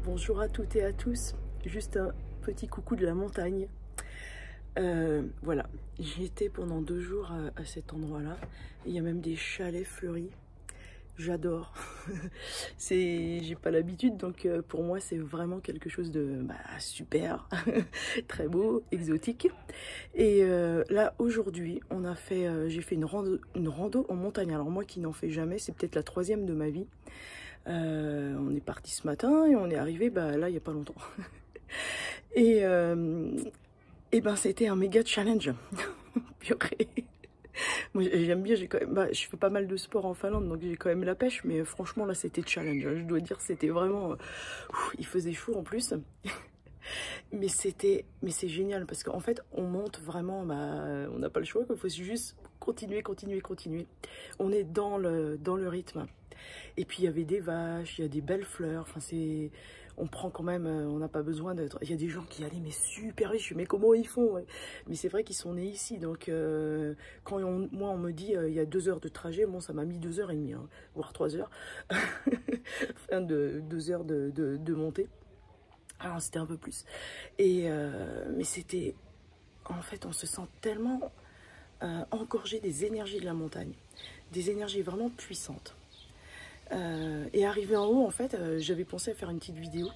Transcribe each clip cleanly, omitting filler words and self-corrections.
Bonjour à toutes et à tous, juste un petit coucou de la montagne. Voilà, j'y étais pendant 2 jours à cet endroit-là. Il y a même des chalets fleuris, j'adore. J'ai pas l'habitude, donc pour moi c'est vraiment quelque chose de super, très beau, exotique. Et là aujourd'hui, j'ai fait une rando en montagne. Alors moi qui n'en fais jamais, c'est peut-être la 3e de ma vie. On est parti ce matin et on est arrivé là il n'y a pas longtemps. Et, ben c'était un méga challenge. Purée. Moi j'aime bien, j'ai quand même, je fais pas mal de sport en Finlande, donc j'ai quand même la pêche, mais franchement là c'était challenge. Je dois dire c'était vraiment, il faisait chaud en plus. Mais c'est génial parce qu'en fait on monte vraiment, on n'a pas le choix, il faut juste continuer. On est dans le rythme. Et puis il y avait des vaches, il y a des belles fleurs, enfin on prend quand même, on n'a pas besoin d'être... Il y a des gens qui allaient mais super riches, mais comment ils font, ouais. Mais c'est vrai qu'ils sont nés ici, donc quand moi on me dit il y a 2 heures de trajet, bon ça m'a mis 2h30, hein, voire 3 heures, enfin 2 heures de montée. Alors c'était un peu plus. Et mais c'était... En fait on se sent tellement engorgé des énergies de la montagne, des énergies vraiment puissantes. Et arrivé en haut, en fait, j'avais pensé à faire une petite vidéo.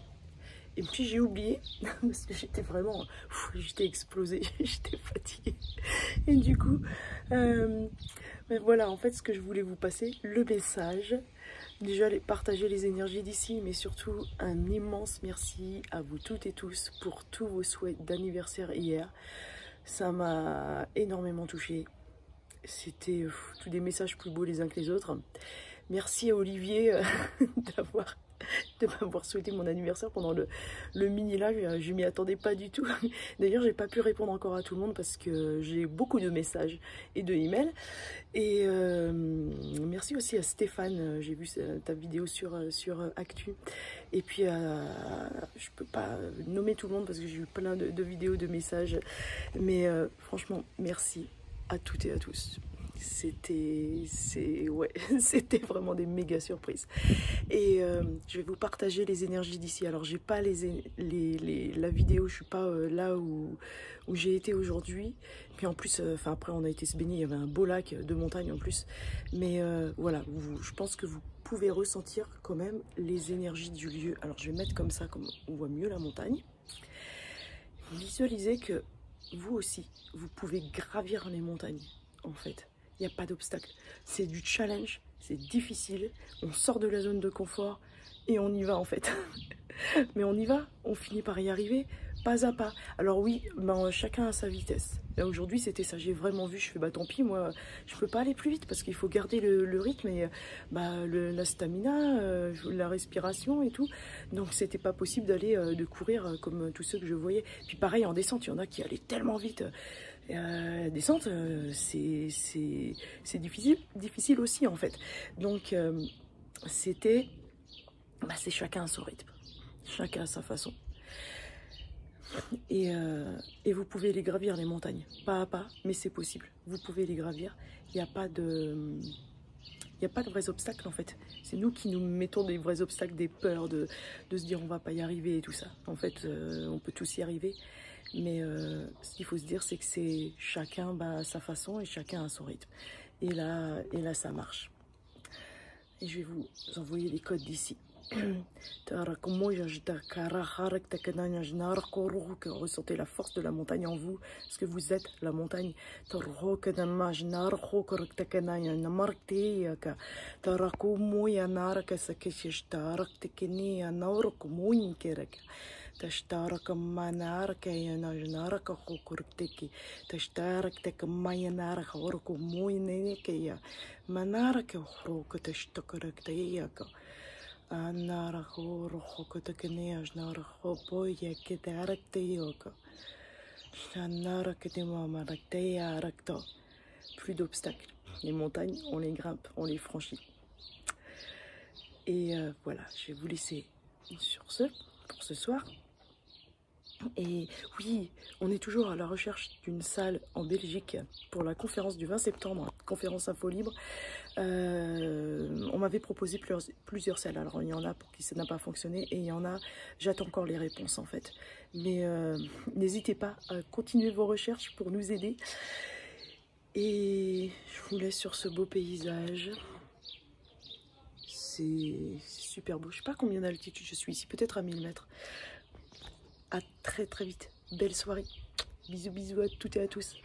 Et puis j'ai oublié, parce que j'étais vraiment... j'étais explosée, j'étais fatiguée. Et du coup, voilà, en fait, ce que je voulais vous passer, le message. Déjà, partager les énergies d'ici, mais surtout un immense merci à vous toutes et tous pour tous vos souhaits d'anniversaire hier. Ça m'a énormément touchée. C'était tous des messages plus beaux les uns que les autres. Merci à Olivier de m'avoir souhaité mon anniversaire pendant le mini live. Je m'y attendais pas du tout. D'ailleurs, j'ai pas pu répondre encore à tout le monde parce que j'ai beaucoup de messages et de emails. Et merci aussi à Stéphane. J'ai vu ta vidéo sur Actu. Et puis, je peux pas nommer tout le monde parce que j'ai eu plein de vidéos, de messages. Mais franchement, merci à toutes et à tous. C'était vraiment des méga surprises. Et je vais vous partager les énergies d'ici. Alors j'ai pas la vidéo, je suis pas là où j'ai été aujourd'hui. Puis en plus, après on a été se baigner, il y avait un beau lac de montagne en plus. Mais voilà, je pense que vous pouvez ressentir quand même les énergies du lieu. Alors je vais mettre comme ça, comme on voit mieux la montagne. Visualisez que vous aussi, vous pouvez gravir les montagnes en fait. Il n'y a pas d'obstacle. C'est du challenge, c'est difficile. On sort de la zone de confort et on y va en fait. Mais on y va, on finit par y arriver, pas à pas. Alors oui, chacun a sa vitesse. Là aujourd'hui c'était ça, j'ai vraiment vu, je fais tant pis, moi je peux pas aller plus vite parce qu'il faut garder le rythme et la stamina, la respiration et tout. Donc c'était pas possible d'aller de courir comme tous ceux que je voyais. Puis pareil en descente, il y en a qui allaient tellement vite. Descente, c'est difficile aussi en fait. Donc c'est chacun à son rythme, chacun à sa façon. Et vous pouvez les gravir les montagnes, pas à pas, mais c'est possible. Vous pouvez les gravir. Il n'y a pas de vrais obstacles en fait. C'est nous qui nous mettons des vrais obstacles, des peurs de se dire on va pas y arriver et tout ça. En fait, on peut tous y arriver. Mais ce qu'il faut se dire, c'est que c'est chacun à sa façon et chacun à son rythme. Et là, ça marche. Et je vais vous envoyer les codes d'ici. Ressentez la force de la montagne en vous, parce que vous êtes la montagne. تشتارك منارك ينجنارك خوكرتكي تشتارك تك ماينارك وركو موينيك يا منارك خروك تشتكرك تياك نارك ورخوك تكنياج نارك خوبويا كدارك تياك نارك دمامرك تيارك تو. Plus d'obstacles. Les montagnes, on les grimpe, on les franchit. Et voilà, je vais vous laisser sur ce pour ce soir. Et oui, on est toujours à la recherche d'une salle en Belgique pour la conférence du 20 septembre, conférence Info Libre. On m'avait proposé plusieurs salles. Alors il y en a pour qui ça n'a pas fonctionné et il y en a, j'attends encore les réponses en fait. Mais n'hésitez pas à continuer vos recherches pour nous aider. Et je vous laisse sur ce beau paysage. C'est super beau. Je sais pas combien d'altitude je suis ici, peut-être à 1000 mètres. À très très vite. Belle soirée. Bisous bisous à toutes et à tous.